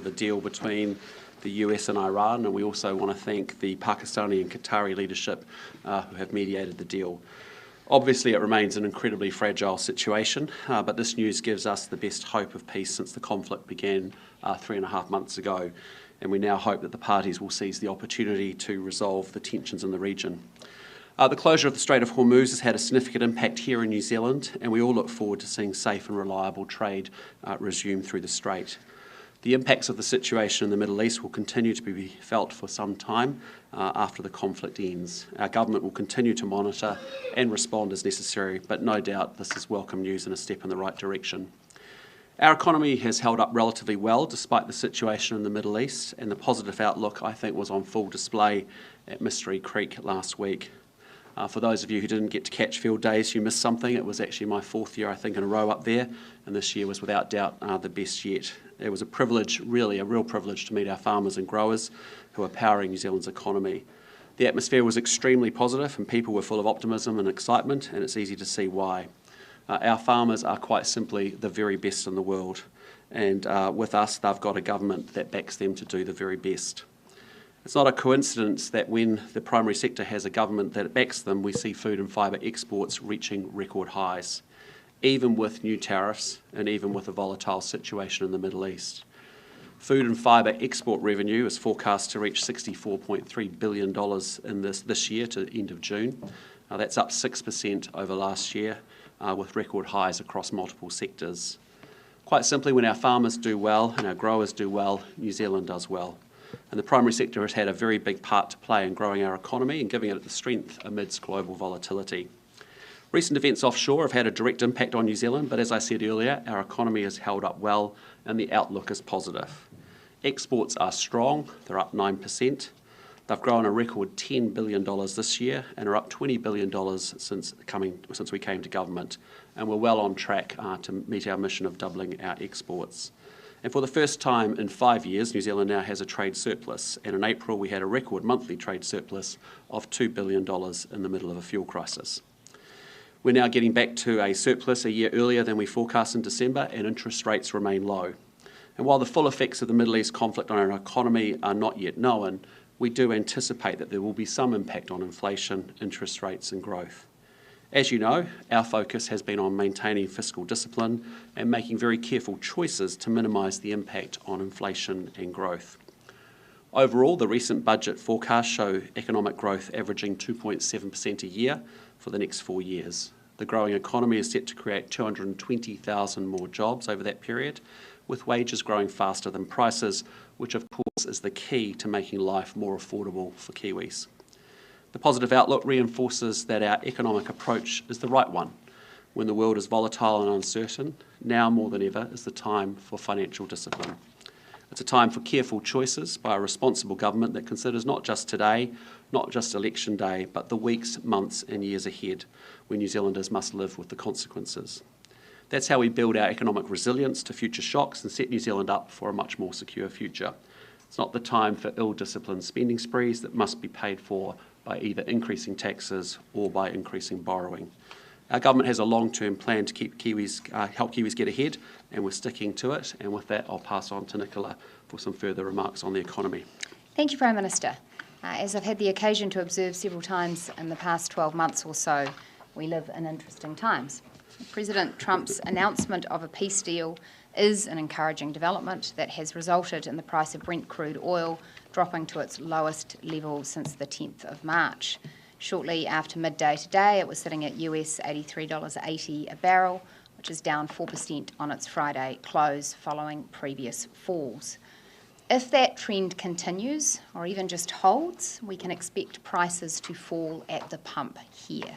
the deal between the US and Iran, and we also want to thank the Pakistani and Qatari leadership who have mediated the deal. Obviously, it remains an incredibly fragile situation, but this news gives us the best hope of peace since the conflict began 3.5 months ago, and we now hope that the parties will seize the opportunity to resolve the tensions in the region. The closure of the Strait of Hormuz has had a significant impact here in New Zealand, and we all look forward to seeing safe and reliable trade resume through the strait. The impacts of the situation in the Middle East will continue to be felt for some time after the conflict ends. Our government will continue to monitor and respond as necessary, but no doubt this is welcome news and a step in the right direction. Our economy has held up relatively well despite the situation in the Middle East, and the positive outlook, I think, was on full display at Mystery Creek last week. For those of you who didn't get to catch field days, you missed something. It was actually my 4th year, I think, in a row up there, and this year was without doubt the best yet. It was a privilege, really a real privilege, to meet our farmers and growers who are powering New Zealand's economy. The atmosphere was extremely positive and people were full of optimism and excitement, and it's easy to see why. Our farmers are quite simply the very best in the world, and with us they've got a government that backs them to do the very best. It's not a coincidence that when the primary sector has a government that backs them, we see food and fibre exports reaching record highs, even with new tariffs and even with a volatile situation in the Middle East. Food and fibre export revenue is forecast to reach $64.3 billion in this year to the end of June. That's up 6% over last year, with record highs across multiple sectors. Quite simply, when our farmers do well and our growers do well, New Zealand does well. And the primary sector has had a very big part to play in growing our economy and giving it the strength amidst global volatility. Recent events offshore have had a direct impact on New Zealand, but as I said earlier, our economy has held up well and the outlook is positive. Exports are strong, they're up 9%. They've grown a record $10 billion this year and are up $20 billion since we came to government. And we're well on track to meet our mission of doubling our exports. And for the first time in 5 years, New Zealand now has a trade surplus. And in April, we had a record monthly trade surplus of $2 billion in the middle of a fuel crisis. We're now getting back to a surplus a year earlier than we forecast in December, and interest rates remain low. And while the full effects of the Middle East conflict on our economy are not yet known, we do anticipate that there will be some impact on inflation, interest rates and growth. As you know, our focus has been on maintaining fiscal discipline and making very careful choices to minimise the impact on inflation and growth. Overall, the recent budget forecasts show economic growth averaging 2.7% a year for the next 4 years. The growing economy is set to create 220,000 more jobs over that period, with wages growing faster than prices, which of course is the key to making life more affordable for Kiwis. The positive outlook reinforces that our economic approach is the right one. When the world is volatile and uncertain, now more than ever is the time for financial discipline. It's a time for careful choices by a responsible government that considers not just today, not just election day, but the weeks, months and years ahead, when New Zealanders must live with the consequences. That's how we build our economic resilience to future shocks and set New Zealand up for a much more secure future. It's not the time for ill-disciplined spending sprees that must be paid for by either increasing taxes or by increasing borrowing. Our government has a long-term plan to help Kiwis get ahead, and we're sticking to it. And with that, I'll pass on to Nicola for some further remarks on the economy. Thank you, Prime Minister. As I've had the occasion to observe several times in the past 12 months or so, we live in interesting times. President Trump's announcement of a peace deal is an encouraging development that has resulted in the price of Brent crude oil dropping to its lowest level since the 10th of March. Shortly after midday today, it was sitting at US $83.80 a barrel, which is down 4% on its Friday close following previous falls. If that trend continues, or even just holds, we can expect prices to fall at the pump here.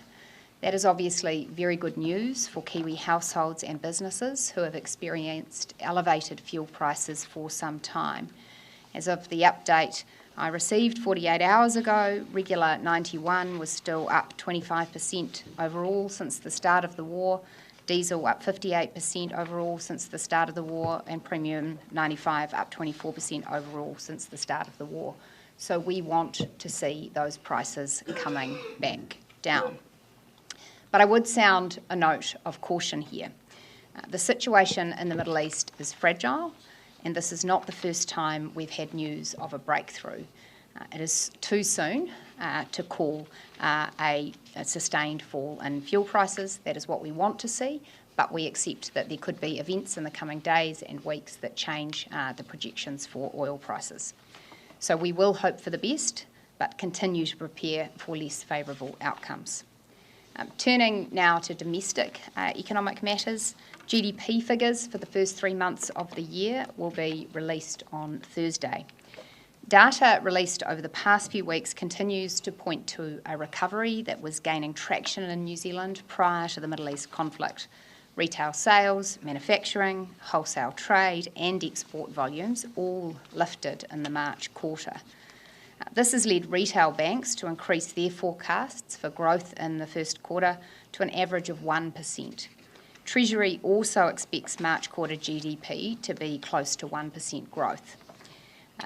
That is obviously very good news for Kiwi households and businesses who have experienced elevated fuel prices for some time. As of the update I received 48 hours ago, regular 91 was still up 25% overall since the start of the war, diesel up 58% overall since the start of the war, and premium 95 up 24% overall since the start of the war. So we want to see those prices coming back down. But I would sound a note of caution here. The situation in the Middle East is fragile, and this is not the first time we've had news of a breakthrough. It is too soon to call a sustained fall in fuel prices. That is what we want to see, but we accept that there could be events in the coming days and weeks that change the projections for oil prices. So we will hope for the best, but continue to prepare for less favourable outcomes. Turning now to domestic economic matters, GDP figures for the first 3 months of the year will be released on Thursday. Data released over the past few weeks continues to point to a recovery that was gaining traction in New Zealand prior to the Middle East conflict. Retail sales, manufacturing, wholesale trade and export volumes all lifted in the March quarter. This has led retail banks to increase their forecasts for growth in the first quarter to an average of 1%. Treasury also expects March quarter GDP to be close to 1% growth.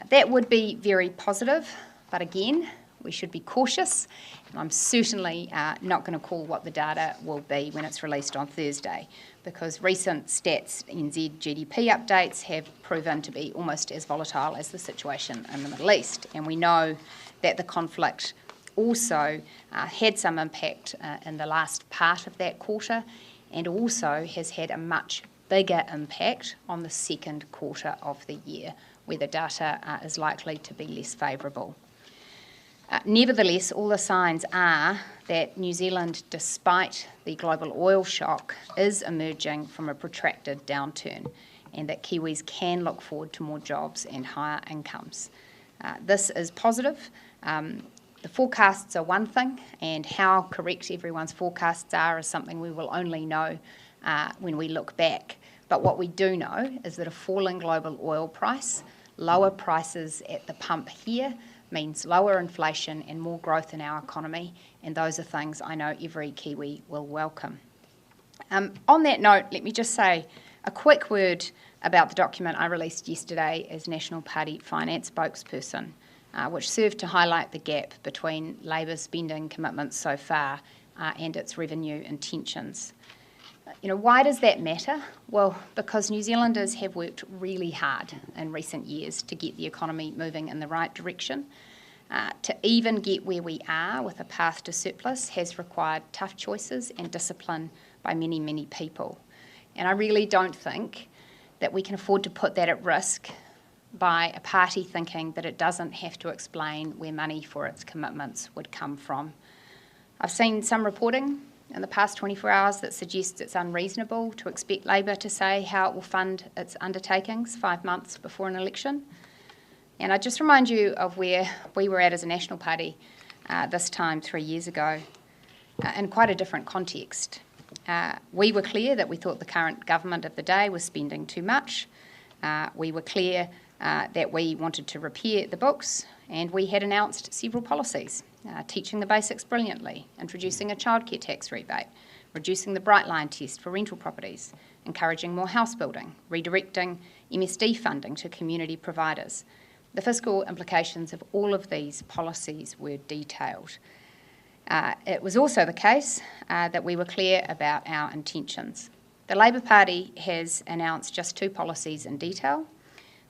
That would be very positive, but again, we should be cautious. I'm certainly not going to call what the data will be when it's released on Thursday, because recent Stats NZ GDP updates have proven to be almost as volatile as the situation in the Middle East. And we know that the conflict also had some impact in the last part of that quarter, and also has had a much bigger impact on the second quarter of the year, where the data is likely to be less favourable. Nevertheless, all the signs are that New Zealand, despite the global oil shock, is emerging from a protracted downturn, and that Kiwis can look forward to more jobs and higher incomes. This is positive. The forecasts are one thing, and how correct everyone's forecasts are is something we will only know when we look back. But what we do know is that a falling global oil price, lower prices at the pump here, means lower inflation and more growth in our economy, and those are things I know every Kiwi will welcome. On that note, let me just say a quick word about the document I released yesterday as National Party finance spokesperson, which served to highlight the gap between Labour's spending commitments so far and its revenue intentions. Why does that matter? Well, because New Zealanders have worked really hard in recent years to get the economy moving in the right direction. To even get where we are with a path to surplus has required tough choices and discipline by many, many people. And I really don't think that we can afford to put that at risk by a party thinking that it doesn't have to explain where money for its commitments would come from. I've seen some reporting in the past 24 hours that suggests it's unreasonable to expect Labour to say how it will fund its undertakings 5 months before an election. And I just remind you of where we were at as a National Party this time 3 years ago, in quite a different context. We were clear that we thought the current government of the day was spending too much. We were clear that we wanted to repair the books, and we had announced several policies. Teaching the basics brilliantly, introducing a childcare tax rebate, reducing the bright line test for rental properties, encouraging more house building, redirecting MSD funding to community providers. The fiscal implications of all of these policies were detailed. It was also the case that we were clear about our intentions. The Labour Party has announced just 2 policies in detail.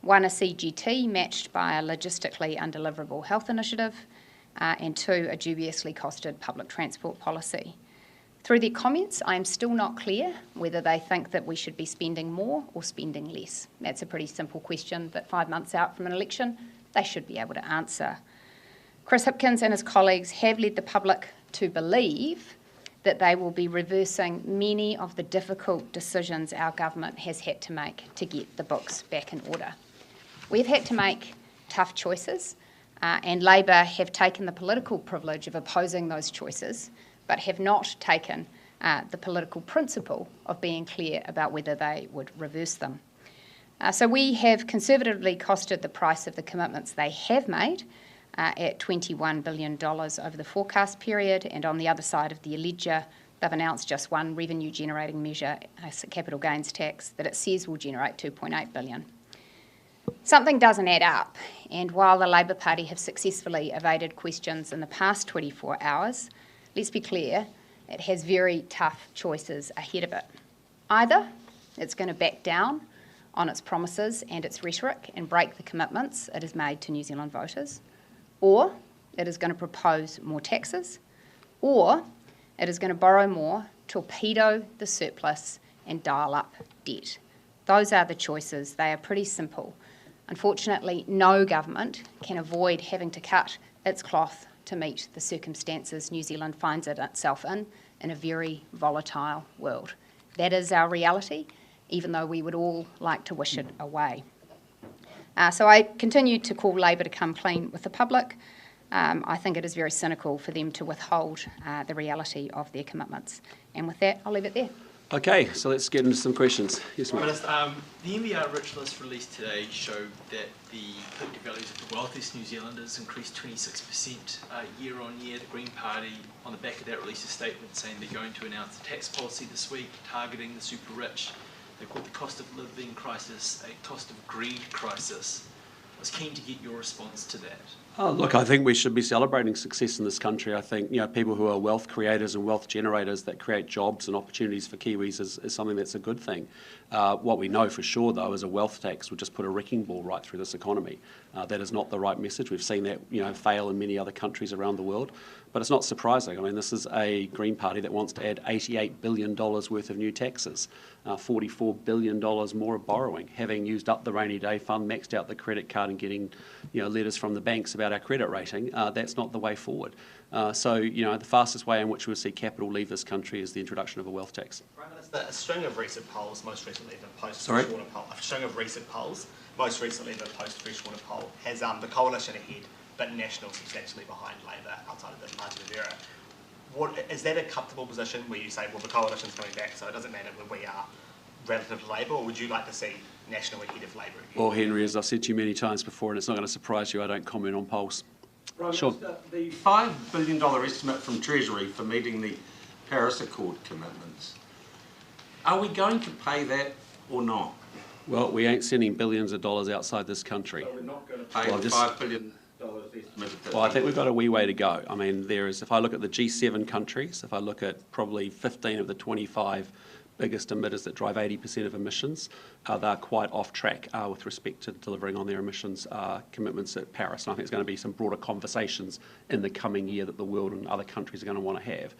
One, a CGT matched by a logistically undeliverable health initiative, and 2, a dubiously costed public transport policy. Through their comments, I am still not clear whether they think that we should be spending more or spending less. That's a pretty simple question that 5 months out from an election, they should be able to answer. Chris Hipkins and his colleagues have led the public to believe that they will be reversing many of the difficult decisions our government has had to make to get the books back in order. We've had to make tough choices, and Labour have taken the political privilege of opposing those choices, but have not taken the political principle of being clear about whether they would reverse them. So we have conservatively costed the price of the commitments they have made at $21 billion over the forecast period, and on the other side of the ledger, they've announced just one revenue-generating measure, capital gains tax, that it says will generate $2.8 billion. Something doesn't add up, and while the Labour Party have successfully evaded questions in the past 24 hours, let's be clear, it has very tough choices ahead of it. Either it's going to back down on its promises and its rhetoric and break the commitments it has made to New Zealand voters, or it is going to propose more taxes, or it is going to borrow more, torpedo the surplus and dial up debt. Those are the choices. They are pretty simple. Unfortunately, no government can avoid having to cut its cloth to meet the circumstances New Zealand finds itself in a very volatile world. That is our reality, even though we would all like to wish it away. So I continue to call Labour to come clean with the public. I think it is very cynical for them to withhold the reality of their commitments. And with that, I'll leave it there. Okay, so let's get into some questions. Yes, ma'am. Minister, the NBR Rich List released today showed that the property values of the wealthiest New Zealanders increased 26% year on year. The Green Party, on the back of that, released a statement saying they're going to announce a tax policy this week targeting the super rich. They called the cost of living crisis a cost of greed crisis. I was keen to get your response to that. Oh, look, I think we should be celebrating success in this country. I think people who are wealth creators and wealth generators that create jobs and opportunities for Kiwis is something that's a good thing. What we know for sure, though, is a wealth tax would just put a wrecking ball right through this economy. That is not the right message. We've seen that fail in many other countries around the world. But it's not surprising. I mean, this is a Green Party that wants to add $88 billion worth of new taxes, $44 billion more of borrowing, having used up the rainy day fund, maxed out the credit card and getting letters from the banks about our credit rating. That's not the way forward. So the fastest way in which we'll see capital leave this country is the introduction of a wealth tax. Prime Minister, a string of recent polls, most recently the Sorry? Most recently the post-Freshwater poll, has the coalition ahead, but National substantially behind Labour outside of the margin of error. Is that a comfortable position where you say, well, the coalition's coming back, so it doesn't matter where we are relative to Labour, or would you like to see National ahead of Labour again? Well, Henry, as I've said to you many times before, and it's not going to surprise you, I don't comment on polls. Right, Sure. The $5 billion estimate from Treasury for meeting the Paris Accord commitments, are we going to pay that or not? Well, we ain't sending billions of dollars outside this country. So we're not going to pay Well, the just- $5 billion estimated. Well, I think we've got a wee way to go. I mean, if I look at the G7 countries, if I look at probably 15 of the 25 biggest emitters that drive 80% of emissions, they're quite off track with respect to delivering on their emissions commitments at Paris. And I think there's going to be some broader conversations in the coming year that the world and other countries are going to want to have.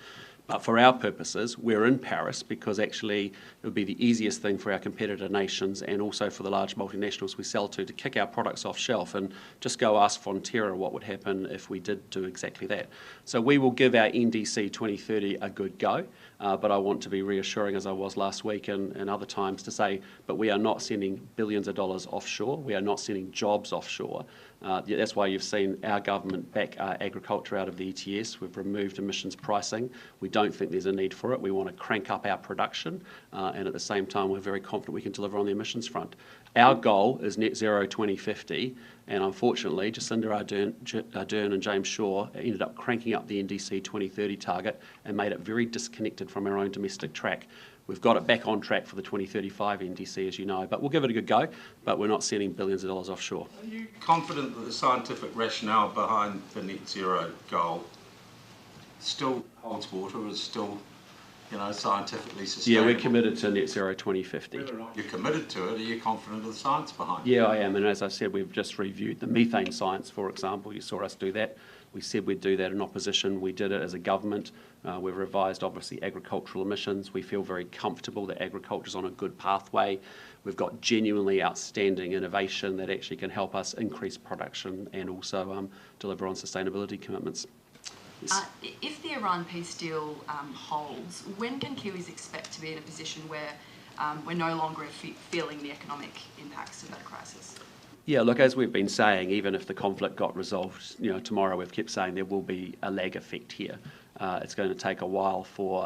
But for our purposes, we're in Paris because actually it would be the easiest thing for our competitor nations and also for the large multinationals we sell to kick our products off shelf and just go ask Fonterra what would happen if we did do exactly that. So we will give our NDC 2030 a good go, but I want to be reassuring, as I was last week and other times, to say, but we are not sending billions of dollars offshore. We are not sending jobs offshore. That's why you've seen our government back agriculture out of the ETS. We've removed emissions pricing. We don't think there's a need for it. We want to crank up our production, and at the same time, we're very confident we can deliver on the emissions front. Our goal is net zero 2050, and unfortunately, Jacinda Ardern and James Shaw ended up cranking up the NDC 2030 target and made it very disconnected from our own domestic track. We've got it back on track for the 2035 NDC, as you know, but we'll give it a good go, but we're not sending billions of dollars offshore. Are you confident that the scientific rationale behind the net zero goal still holds water, is still, scientifically sustainable? Yeah, we're committed to net zero 2050. Whether or not you're committed to it, are you confident of the science behind it? Yeah, I am, and as I said, we've just reviewed the methane science, for example. You saw us do that. We said we'd do that in opposition. We did it as a government. We've revised, obviously, agricultural emissions. We feel very comfortable that agriculture's on a good pathway. We've got genuinely outstanding innovation that actually can help us increase production and also deliver on sustainability commitments. Yes. If the Iran peace deal holds, when can Kiwis expect to be in a position where we're no longer feeling the economic impacts of that crisis? Yeah, look, as we've been saying, even if the conflict got resolved, tomorrow, we've kept saying there will be a lag effect here. It's going to take a while for,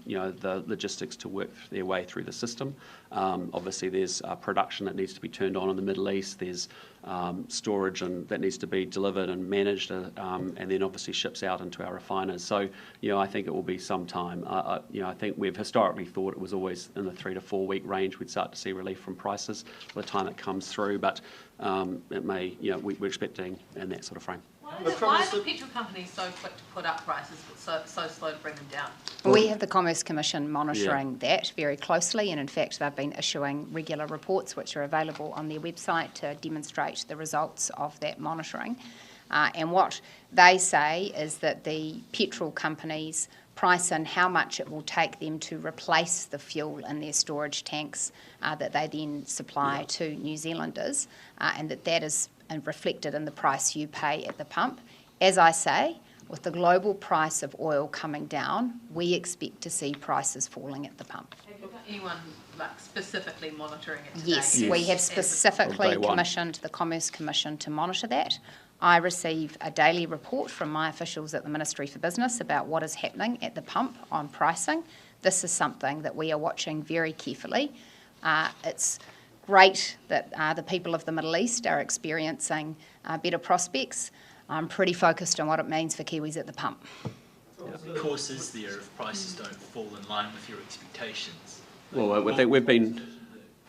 the logistics to work their way through the system. Obviously, there's production that needs to be turned on in the Middle East. There's storage that needs to be delivered and managed, and then obviously ships out into our refiners. So, I think it will be some time. I think we've historically thought it was always in the 3 to 4 week range we'd start to see relief from prices by the time it comes through, but it may, we're expecting in that sort of frame. Why Why are the petrol companies so quick to put up prices but so slow to bring them down? We have the Commerce Commission monitoring that very closely, and in fact they've been issuing regular reports which are available on their website to demonstrate the results of that monitoring. And what they say is that the petrol companies price in how much it will take them to replace the fuel in their storage tanks that they then supply to New Zealanders, and that is reflected in the price you pay at the pump. As I say, with the global price of oil coming down, we expect to see prices falling at the pump. Have you got anyone specifically monitoring it today? Yes, we have specifically commissioned the Commerce Commission to monitor that. I receive a daily report from my officials at the Ministry for Business about what is happening at the pump on pricing. This is something that we are watching very carefully. It's great that the people of the Middle East are experiencing better prospects. I'm pretty focused on what it means for Kiwis at the pump. The course is there if prices don't fall in line with your expectations. Well, I think we've been,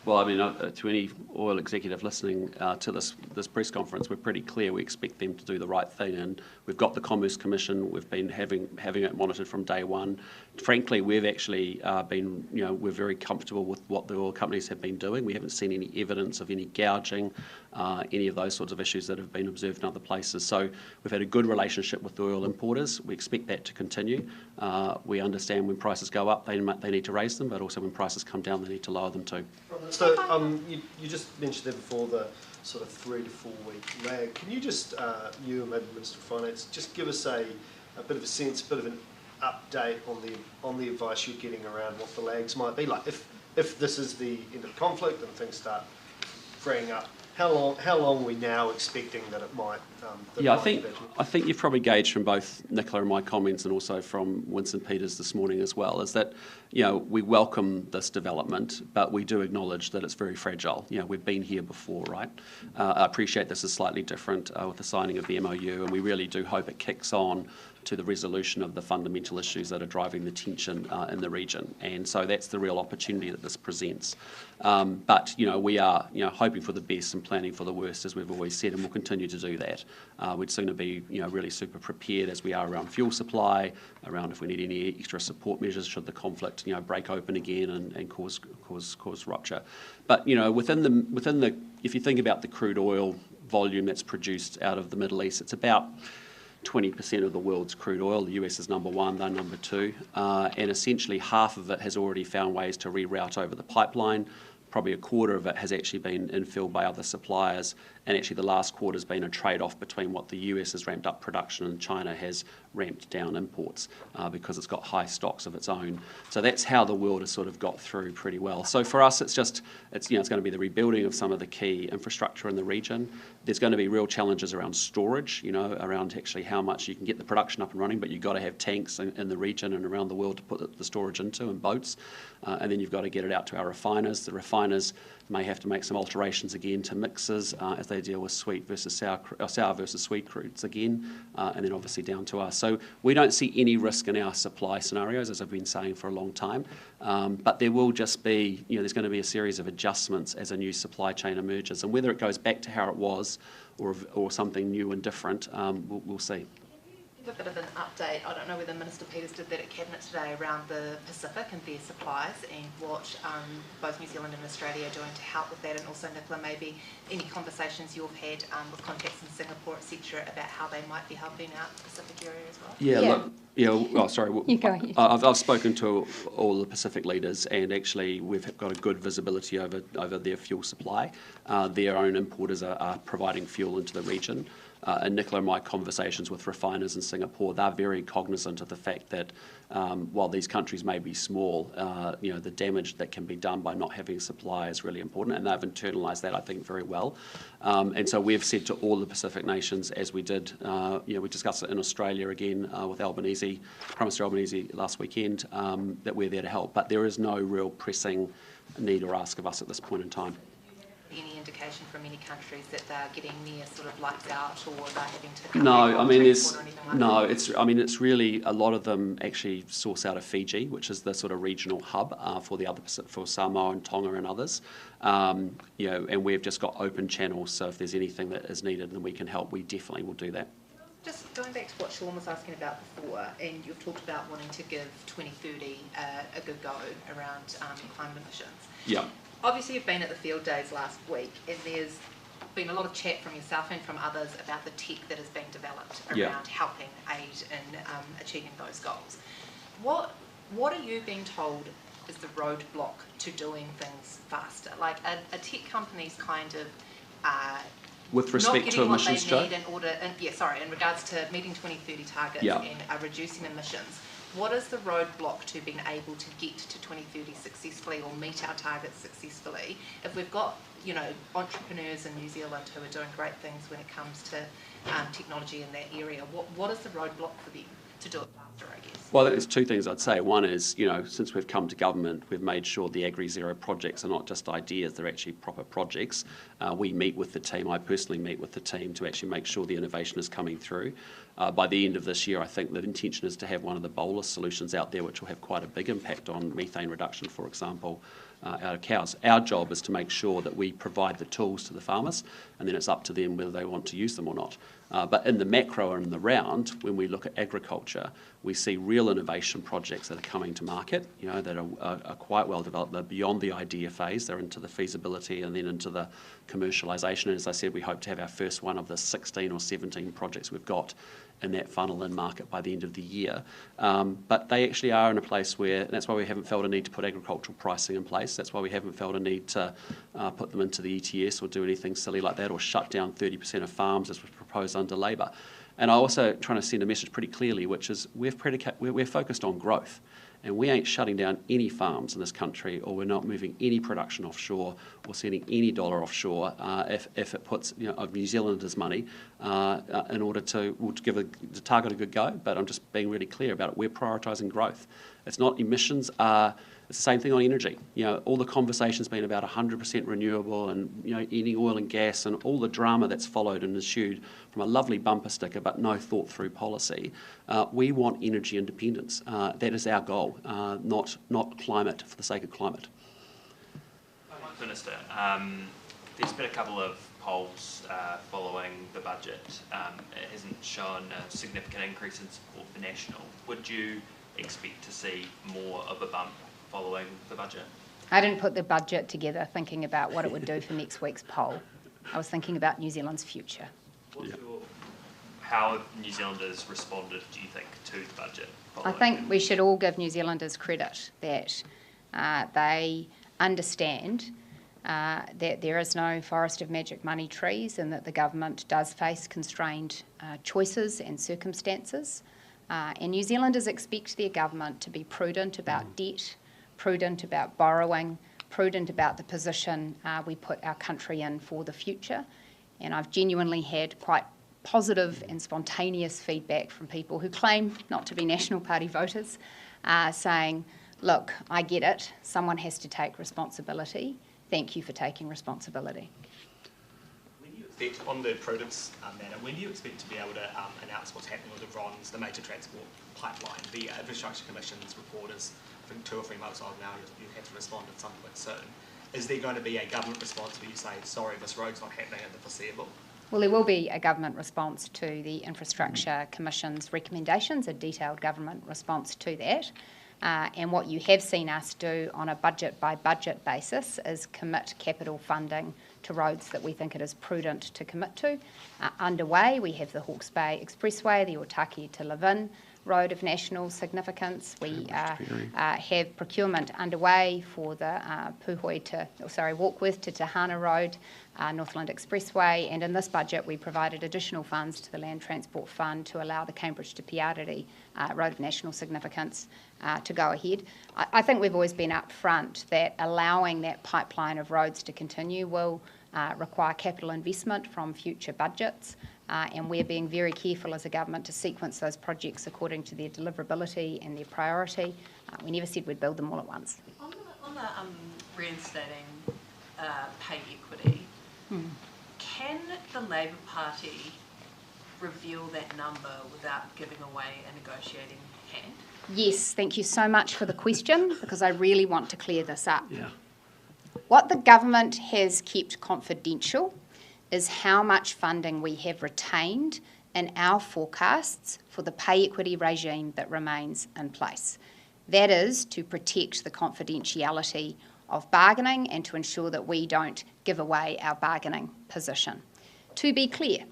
well, I mean, to any oil executive listening to this press conference, we're pretty clear we expect them to do the right thing, and we've got the Commerce Commission. We've been having it monitored from day one. Frankly, we've actually been, we're very comfortable with what the oil companies have been doing. We haven't seen any evidence of any gouging, any of those sorts of issues that have been observed in other places. So we've had a good relationship with the oil importers. We expect that to continue. We understand when prices go up, they need to raise them, but also when prices come down, they need to lower them too. So you just mentioned there before the sort of 3 to 4 week lag. Can you just, you and maybe Minister of Finance, just give us a bit of a sense, a bit of an update on the advice you're getting around what the lags might be like? If this is the end of the conflict and things start freeing up, how long are we now expecting that it might? I think you've probably gauged from both Nicola and my comments, and also from Winston Peters this morning as well, is that we welcome this development, but we do acknowledge that it's very fragile. We've been here before, right? I appreciate this is slightly different with the signing of the MOU, and we really do hope it kicks on to the resolution of the fundamental issues that are driving the tension in the region. And so that's the real opportunity that this presents. But we are hoping for the best and planning for the worst, as we've always said, and we'll continue to do that. We'd sooner be really super prepared as we are around fuel supply, around if we need any extra support measures should the conflict break open again and cause rupture. But within the if you think about the crude oil volume that's produced out of the Middle East, it's about 20% of the world's crude oil. The US is number one, they're number two, and essentially half of it has already found ways to reroute over the pipeline. Probably a quarter of it has actually been infilled by other suppliers, and actually the last quarter has been a trade-off between what the US has ramped up production and China has ramped down imports because it's got high stocks of its own. So that's how the world has sort of got through pretty well. So for us, it's going to be the rebuilding of some of the key infrastructure in the region. There's going to be real challenges around storage, around actually how much you can get the production up and running, but you've got to have tanks in the region and around the world to put the storage into, and boats. And then you've got to get it out to our refiners. The refiners may have to make some alterations again to mixes as they deal with sweet versus sour versus sweet crudes again, and then obviously down to us. So we don't see any risk in our supply scenarios, as I've been saying for a long time, but there will just be, there's going to be a series of adjustments as a new supply chain emerges, and whether it goes back to how it was or something new and different, we'll see. A bit of an update. I don't know whether Minister Peters did that at Cabinet today around the Pacific and their supplies, and what both New Zealand and Australia are doing to help with that, and also Nicola, maybe any conversations you've had with contacts in Singapore, etc., about how they might be helping out the Pacific area as well. Sorry. You go ahead. I've spoken to all the Pacific leaders, and actually we've got a good visibility over their fuel supply. Their own importers are providing fuel into the region. And Nicola and my conversations with refiners in Singapore, they're very cognizant of the fact that while these countries may be small, the damage that can be done by not having supply is really important, and they've internalised that, I think, very well. And so we've said to all the Pacific nations, as we did, we discussed it in Australia again with Albanese, Prime Minister Albanese last weekend, that we're there to help. But there is no real pressing need or ask of us at this point in time. Any indication from any countries that they're getting near sort of lights out, or they're having to cut No, I mean, that? it's really a lot of them actually source out of Fiji, which is the sort of regional hub for the other for Samoa and Tonga and others. And we've just got open channels, so if there's anything that is needed and we can help, we definitely will do that. Just going back to what Sean was asking about before, and you've talked about wanting to give 2030 a good go around climate emissions. Yeah. Obviously, you've been at the field days last week, and there's been a lot of chat from yourself and from others about the tech that is being developed around helping aid in achieving those goals. What are you being told is the roadblock to doing things faster? Like, are tech companies kind of with respect to emissions, Joe? In regards to meeting 2030 targets and reducing emissions, what is the roadblock to being able to get to 2030 successfully or meet our targets successfully if we've got, entrepreneurs in New Zealand who are doing great things when it comes to technology in that area? What is the roadblock for them to do it faster, I guess? Well, there's two things I'd say. One is, since we've come to government, we've made sure the Agri-Zero projects are not just ideas, they're actually proper projects. We meet with the team, I personally meet with the team to actually make sure the innovation is coming through. By the end of this year, I think the intention is to have one of the bolus solutions out there which will have quite a big impact on methane reduction, for example, out of cows. Our job is to make sure that we provide the tools to the farmers, and then it's up to them whether they want to use them or not. But in the macro and in the round, when we look at agriculture, we see real innovation projects that are coming to market, that are quite well developed. They're beyond the idea phase. They're into the feasibility and then into the commercialisation. And as I said, we hope to have our first one of the 16 or 17 projects we've got in that funnel in market by the end of the year. But they actually are in a place where, and that's why we haven't felt a need to put agricultural pricing in place. That's why we haven't felt a need to put them into the ETS or do anything silly like that or shut down 30% of farms as was proposed under Labor. And I also trying to send a message pretty clearly, which is we're focused on growth. And we ain't shutting down any farms in this country, or we're not moving any production offshore or sending any dollar offshore if it puts of New Zealanders' money in order to give the target a good go. But I'm just being really clear about it. We're prioritising growth. It's not emissions. It's the same thing on energy. All the conversation's been about 100% renewable and ending oil and gas and all the drama that's followed and ensued from a lovely bumper sticker but no thought through policy. We want energy independence. That is our goal, not climate for the sake of climate. Minister, there's been a couple of polls following the budget. It hasn't shown a significant increase in support for National. Would you expect to see more of a bump following the budget? I didn't put the budget together thinking about what it would do for next week's poll. I was thinking about New Zealand's future. How have New Zealanders responded, do you think, to the budget? I think we should all give New Zealanders credit that they understand that there is no forest of magic money trees and that the government does face constrained choices and circumstances. And New Zealanders expect their government to be prudent about debt, prudent about borrowing, prudent about the position we put our country in for the future. And I've genuinely had quite positive and spontaneous feedback from people who claim not to be National Party voters, saying, look, I get it, someone has to take responsibility. Thank you for taking responsibility. On the prudence matter, when do you expect to be able to announce what's happening with the RNZ, the major transport pipeline? The Infrastructure Commission's report is, I think, 2 or 3 months old now. You have to respond at some point soon. Is there going to be a government response where you say, sorry, this road's not happening in the foreseeable? Well, there will be a government response to the Infrastructure Commission's recommendations, a detailed government response to that. And what you have seen us do on a budget-by-budget basis is commit capital funding to roads that we think it is prudent to commit to. Underway, we have the Hawke's Bay Expressway, the Otaki to Levin road of national significance. We have procurement underway for the Warkworth to Tahana Road, Northland Expressway, and in this budget we provided additional funds to the Land Transport Fund to allow the Cambridge to Piariri road of national significance to go ahead. I think we've always been upfront that allowing that pipeline of roads to continue will require capital investment from future budgets. And we're being very careful as a government to sequence those projects according to their deliverability and their priority. We never said we'd build them all at once. On the reinstating pay equity, can the Labour Party reveal that number without giving away a negotiating hand? Yes, thank you so much for the question, because I really want to clear this up. Yeah. What the government has kept confidential is how much funding we have retained in our forecasts for the pay equity regime that remains in place. That is to protect the confidentiality of bargaining and to ensure that we don't give away our bargaining position. To be clear,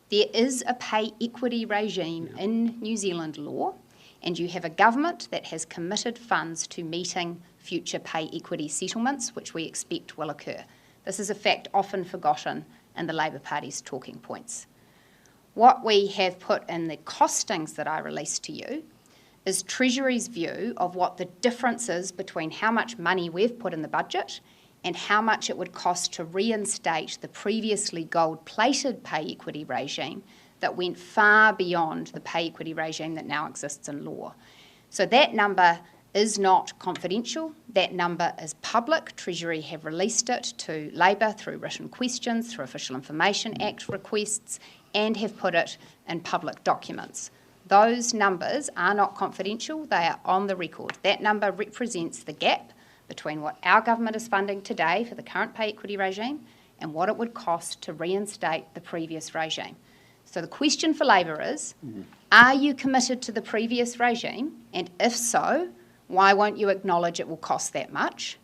there is a pay equity regime in New Zealand law, and you have a government that has committed funds to meeting future pay equity settlements, which we expect will occur. This is a fact often forgotten in the Labour Party's talking points. What we have put in the costings that I released to you is Treasury's view of what the difference is between how much money we've put in the budget and how much it would cost to reinstate the previously gold-plated pay equity regime that went far beyond the pay equity regime that now exists in law. So that number is not confidential. That number is public. Treasury have released it to Labour through written questions, through Official Information Act requests, and have put it in public documents. Those numbers are not confidential. They are on the record. That number represents the gap between what our government is funding today for the current pay equity regime and what it would cost to reinstate the previous regime. So the question for Labour is, are you committed to the previous regime? And if so, why won't you acknowledge it will cost that much?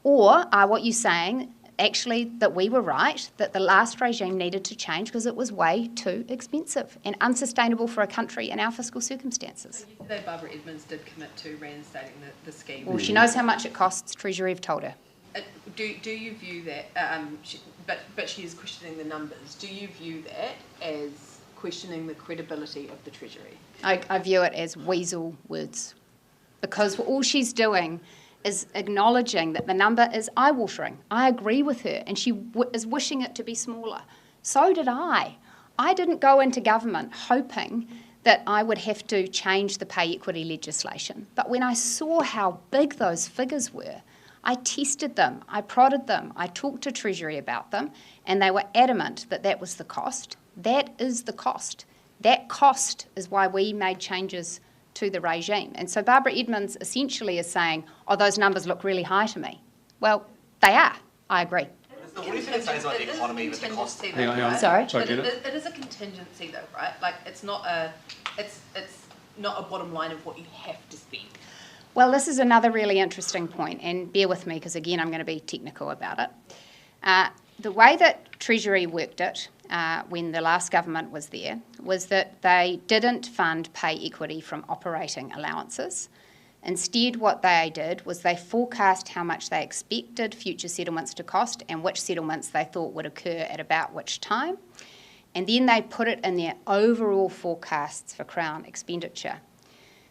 Or are what you're saying actually that we were right, that the last regime needed to change because it was way too expensive and unsustainable for a country in our fiscal circumstances? So yesterday Barbara Edmonds did commit to reinstating the scheme. Well, she knows how much it costs. Treasury have told her. Do you view that, but she is questioning the numbers, do you view that as questioning the credibility of the Treasury? I view it as weasel words, because all she's doing is acknowledging that the number is eye-watering. I agree with her, and she is wishing it to be smaller. So did I. I didn't go into government hoping that I would have to change the pay equity legislation. But when I saw how big those figures were, I tested them, I prodded them, I talked to Treasury about them, and they were adamant that that was the cost. That is the cost. That cost is why we made changes to the regime. And so Barbara Edmonds essentially is saying, oh, those numbers look really high to me. Well, they are. I agree. What do you think it says about the economy with the cost? Hang on. Sorry? It is a contingency though, right? Like it's not a bottom line of what you have to spend. Well, this is another really interesting point, and bear with me because, again, I'm going to be technical about it. The way that Treasury worked it when the last government was there was that they didn't fund pay equity from operating allowances. Instead, what they did was they forecast how much they expected future settlements to cost and which settlements they thought would occur at about which time. And then they put it in their overall forecasts for Crown expenditure.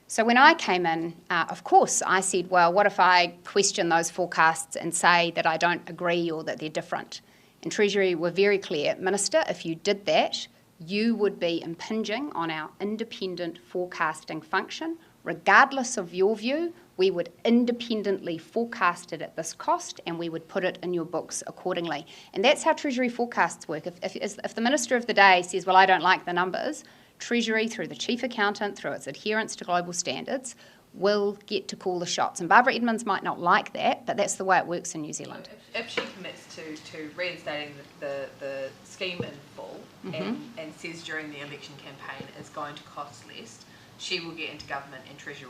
So when I came in, of course, I said, well, what if I question those forecasts and say that I don't agree or that they're different? And Treasury were very clear, Minister, if you did that, you would be impinging on our independent forecasting function. Regardless of your view, we would independently forecast it at this cost and we would put it in your books accordingly. And that's how Treasury forecasts work. If the Minister of the day says, well, I don't like the numbers, Treasury, through the Chief Accountant, through its adherence to global standards, will get to call the shots. And Barbara Edmonds might not like that, but that's the way it works in New Zealand. If she commits to reinstating the scheme in full and says during the election campaign it's going to cost less, she will get into government and Treasury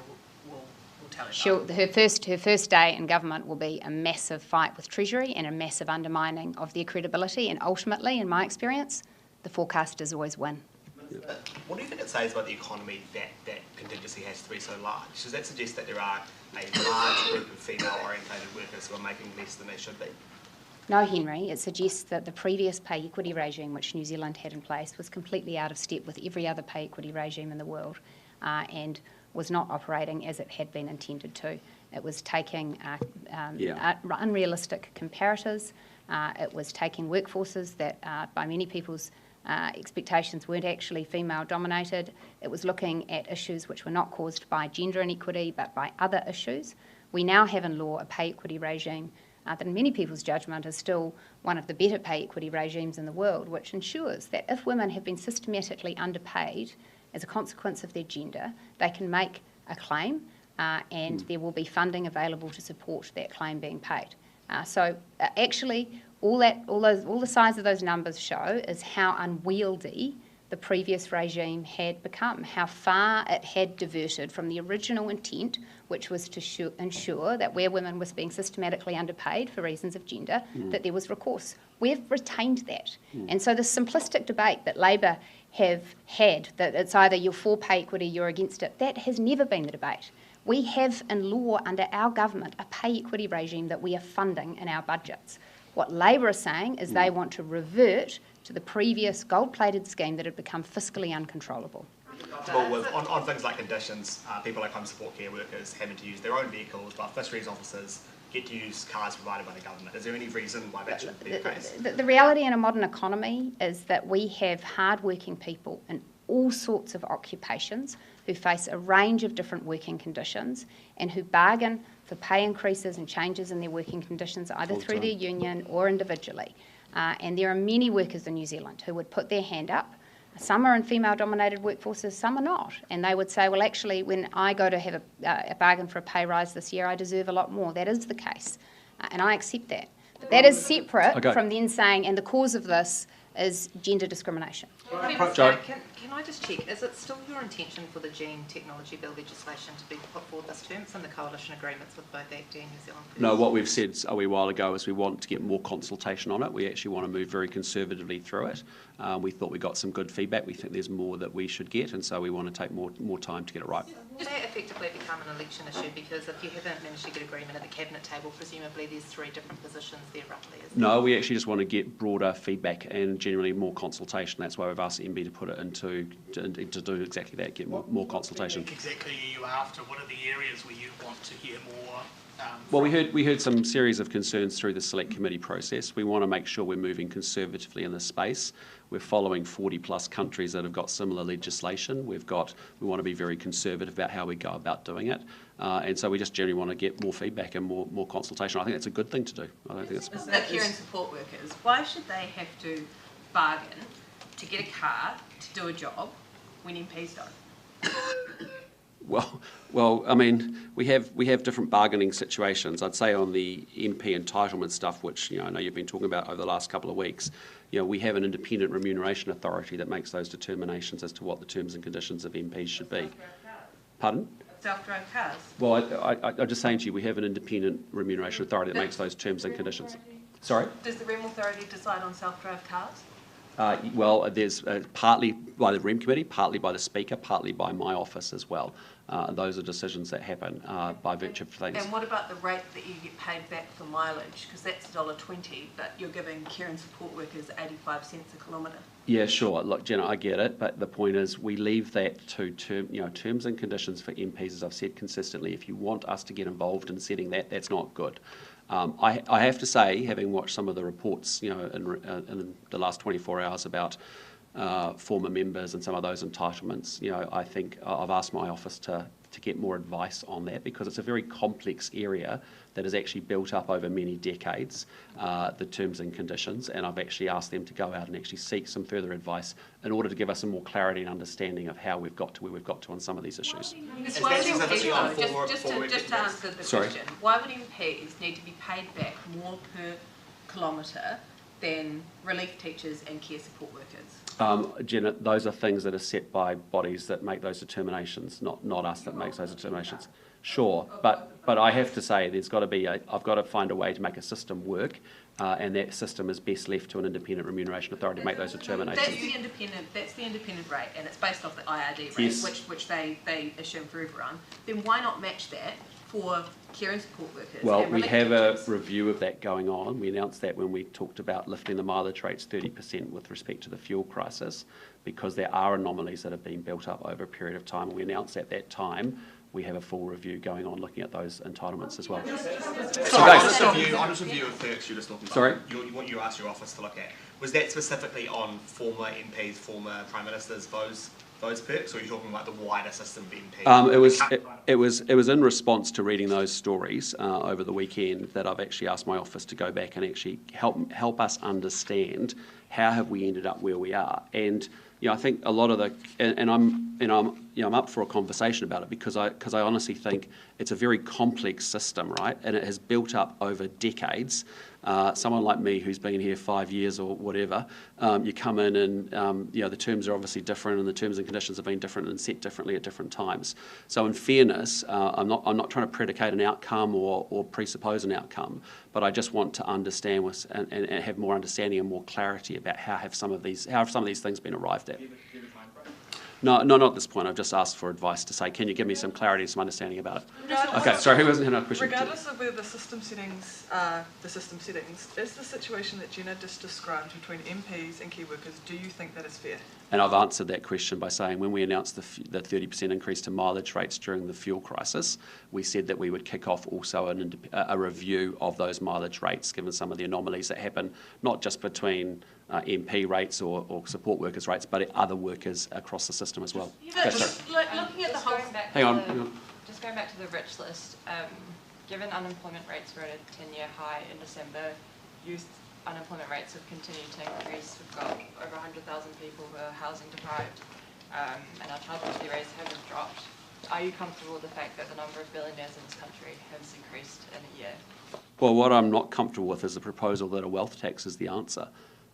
will tell her. Her first day in government will be a massive fight with Treasury and a massive undermining of their credibility. And ultimately, in my experience, the forecasters always win. What do you think it says about the economy that contingency has to be so large? Does that suggest that there are a large group of female-orientated workers who are making less than they should be? No, Henry, it suggests that the previous pay equity regime which New Zealand had in place was completely out of step with every other pay equity regime in the world and was not operating as it had been intended to. It was taking unrealistic comparators. It was taking workforces that by many people's expectations weren't actually female dominated. It was looking at issues which were not caused by gender inequity but by other issues. We now have in law a pay equity regime that in many people's judgment is still one of the better pay equity regimes in the world, which ensures that if women have been systematically underpaid as a consequence of their gender, they can make a claim and there will be funding available to support that claim being paid. Actually, all the size of those numbers show is how unwieldy the previous regime had become, how far it had diverted from the original intent, which was to ensure that where women were being systematically underpaid for reasons of gender, that there was recourse. We've retained that. And so the simplistic debate that Labor have had, that it's either you're for pay equity, you're against it, that has never been the debate. We have in law under our government a pay equity regime that we are funding in our budgets. What Labor are saying is they want to revert to the previous gold-plated scheme that had become fiscally uncontrollable. On things like conditions, people like home support care workers having to use their own vehicles, but fisheries officers get to use cars provided by the government. Is there any reason why that shouldn't be the case? The reality in a modern economy is that we have hard-working people in all sorts of occupations who face a range of different working conditions and who bargain for pay increases and changes in their working conditions either through their union or individually. And there are many workers in New Zealand who would put their hand up. Some are in female-dominated workforces, some are not. And they would say, well, actually, when I go to have a bargain for a pay rise this year, I deserve a lot more. That is the case. And I accept that. But that is separate from then saying, and the cause of this is gender discrimination. Can I just check, is it still your intention for the Gene Technology Bill legislation to be put forward this term? It's in the coalition agreements with both ACT and New Zealand First. No, what we've said a wee while ago is we want to get more consultation on it. We actually want to move very conservatively through it. We thought we got some good feedback. We think there's more that we should get, and so we want to take more time to get it right. Will that effectively become an election issue? Because if you haven't managed to get agreement at the cabinet table, presumably there's 3 different positions there roughly, isn't there? No, we actually just want to get broader feedback and generally more consultation. That's why we've asked MB to put it into to do exactly that, get more consultation. What exactly are you after? What are the areas where you want to hear more? Well, we heard some series of concerns through the select committee process. We want to make sure we're moving conservatively in this space. We're following 40 plus countries that have got similar legislation. We want to be very conservative about how we go about doing it. And so we just generally want to get more feedback and more consultation. I think that's a good thing to do. I don't think it's... The care and support workers, why should they have to bargain to get a car to do a job when MPs don't? Well, I mean, we have different bargaining situations. I'd say on the MP entitlement stuff, which I know you've been talking about over the last couple of weeks, we have an independent remuneration authority that makes those determinations as to what the terms and conditions of MPs should be. Pardon? Self-drove cars. Well, I'm just saying to you, we have an independent remuneration authority that makes those terms and conditions. Sorry? Does the REM authority decide on self-drove cars? Well, there's partly by the REM committee, partly by the Speaker, partly by my office as well. Those are decisions that happen by virtue of things. And what about the rate that you get paid back for mileage? Because that's $1.20, but you're giving care and support workers 85 cents a kilometre. Yeah, sure. Look, Jenna, I get it, but the point is we leave that to terms and conditions for MPs, as I've said consistently. If you want us to get involved in setting that, that's not good. I have to say, having watched some of the reports, in the last 24 hours about former members and some of those entitlements, I think I've asked my office to get more advice on that because it's a very complex area that has actually built up over many decades, the terms and conditions, and I've actually asked them to go out and actually seek some further advice in order to give us some more clarity and understanding of how we've got to where we've got to on some of these issues. Just to answer the question, why would MPs need to be paid back more per kilometre than relief teachers and care support workers? Jenna, those are things that are set by bodies that make those determinations, not us that makes those determinations. Sure, but I have to say there's got to be I've got to find a way to make a system work, and that system is best left to an independent remuneration authority to make those determinations. That's the independent rate, and it's based off the IRD rate, yes. which they assume for everyone. Then why not match that for care and support workers? Well, and we have teachers? a review of that going on. We announced that when we talked about lifting the mileage rates 30% with respect to the fuel crisis, because there are anomalies that have been built up over a period of time. And we announced at that time we have a full review going on looking at those entitlements as well. Sorry, on this review of perks you're just talking about, sorry? What you asked your office to look at, was that specifically on former MPs, former Prime Ministers, those perks, or are you talking about the wider system of MPs? It was in response to reading those stories over the weekend that I've actually asked my office to go back and actually help us understand how have we ended up where we are? And I think a lot of I'm up for a conversation about it because I honestly think it's a very complex system, right? And it has built up over decades. Someone like me who's been here 5 years or whatever, you come in and the terms are obviously different, and the terms and conditions have been different and set differently at different times. So in fairness, I'm not trying to predicate an outcome or presuppose an outcome, but I just want to understand and have more understanding and more clarity about how have some of these things been arrived at. No, not at this point. I've just asked for advice to say, can you give me some clarity and some understanding about it? Okay, sorry, who hasn't had a question? Regardless of where the system settings are, is the situation that Jenna just described between MPs and key workers, do you think that is fair? And I've answered that question by saying when we announced the 30% increase to mileage rates during the fuel crisis, we said that we would kick off also a review of those mileage rates, given some of the anomalies that happen, not just between MP rates or support workers rates, but other workers across the system as well. Yeah, just looking at the whole... Hang on. Just going back to the rich list, given unemployment rates were at a 10-year high in December, youth unemployment rates have continued to increase. We've got over 100,000 people who are housing deprived, and our child poverty rates haven't dropped. Are you comfortable with the fact that the number of billionaires in this country has increased in a year? Well, what I'm not comfortable with is the proposal that a wealth tax is the answer.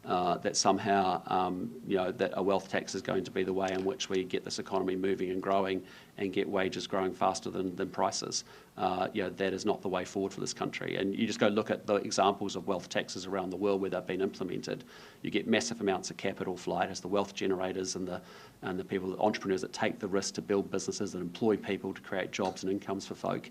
That somehow, that a wealth tax is going to be the way in which we get this economy moving and growing and get wages growing faster than prices. That is not the way forward for this country. And you just go look at the examples of wealth taxes around the world where they've been implemented. You get massive amounts of capital flight as the wealth generators and the people, the entrepreneurs that take the risk to build businesses that employ people to create jobs and incomes for folk,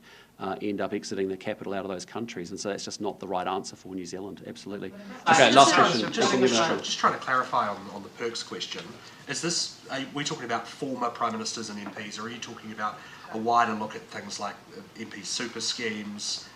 end up exiting the capital out of those countries. And so that's just not the right answer for New Zealand, absolutely. Okay, last question. Just trying to clarify on the perks question. Is this, are we talking about former Prime Ministers and MPs, or are you talking about a wider look at things like MP super schemes,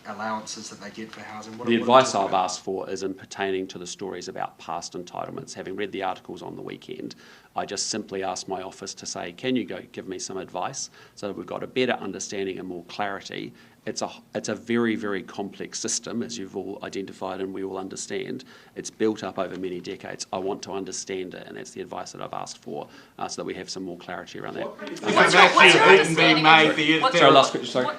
allowances that they get for housing? The advice I've asked for is in pertaining to the stories about past entitlements. Having read the articles on the weekend, I just simply asked my office to say, can you go give me some advice so that we've got a better understanding and more clarity. It's a very, very complex system, as you've all identified and we all understand. It's built up over many decades. I want to understand it, and that's the advice that I've asked for, so that we have some more clarity around that.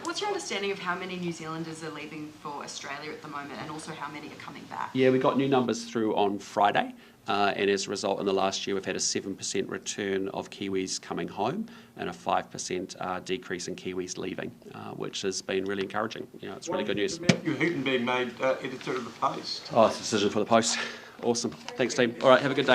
What's your understanding of how many New Zealanders are leaving for Australia at the moment, and also how many are coming back? Yeah, we got new numbers through on Friday. And as a result, in the last year, we've had a 7% return of Kiwis coming home and a 5% decrease in Kiwis leaving, which has been really encouraging. It's really good news. Matthew Heaton being made editor of the Post. Oh, it's a decision for the Post. Awesome. Thanks, team. All right, have a good day.